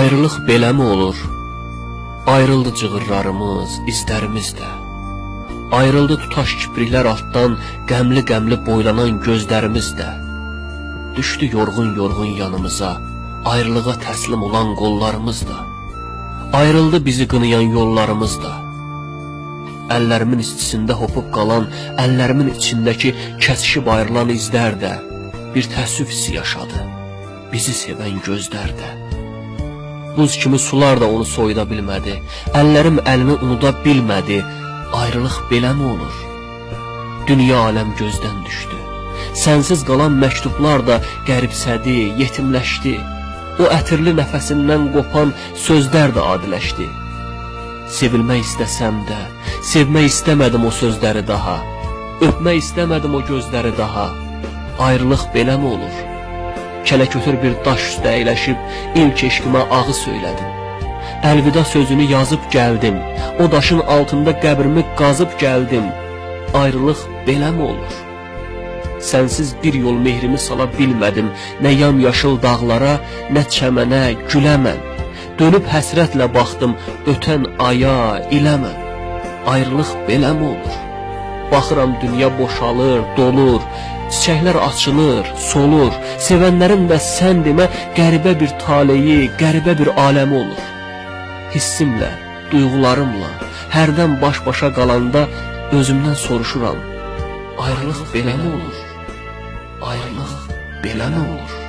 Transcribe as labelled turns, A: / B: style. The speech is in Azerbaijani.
A: Ayrılıq beləmi olur? Ayrıldı cığırlarımız, izlərimiz də. Ayrıldı tutaş kipriklər altdan qəmli-qəmli boylanan gözlərimiz də. Düşdü yorğun-yorğun yanımıza, ayrılığa təslim olan qollarımız da. Ayrıldı bizi qınayan yollarımız da. Əllərimin istisində hopub qalan, əllərimin içindəki kəsişib ayrılan izlər də bir təəssüf hissi yaşadı, bizi sevən gözlər də. Buz kimi sular da onu soyuda bilmədi, əllərim əlini unuda bilmədi. Ayrılıq beləmi olur? Dünya aləm gözdən düşdü. Sənsiz qalan məktublar da qəribsədi, yetimləşdi. O ətirli nəfəsindən qopan sözlər də adiləşdi. Sevilmək istəsəm də, sevmək istəmədim o sözləri daha. Öpmək istəmədim o gözləri daha. Ayrılıq beləmi olur? Kələkötür bir daş üstə əyləşib ilk eşqimə ağı söylədim. Əlvida sözünü yazıb gəldim. O daşın altında qəbrimi qazıb gəldim. Ayrılıq beləmi olur? Sənsiz bir yol mehrimi sala bilmədim. Nə yamyaşıl dağlara, nə çəmənə, gülə mən. Dönüb həsrətlə baxdım ötən aya, ilə mən. Ayrılıq beləmi olur? Baxıram dünya boşalır, dolur. Çiçəklər açılır, solur. Sevənlərim və sən demə qəribə bir taleyi, qəribə bir aləmi olur. Hissimlə, duyğularımla, hərdən baş-başa qalanda özümdən soruşuram. Ayrılıq beləmi olur? Ayrılıq beləmi olur?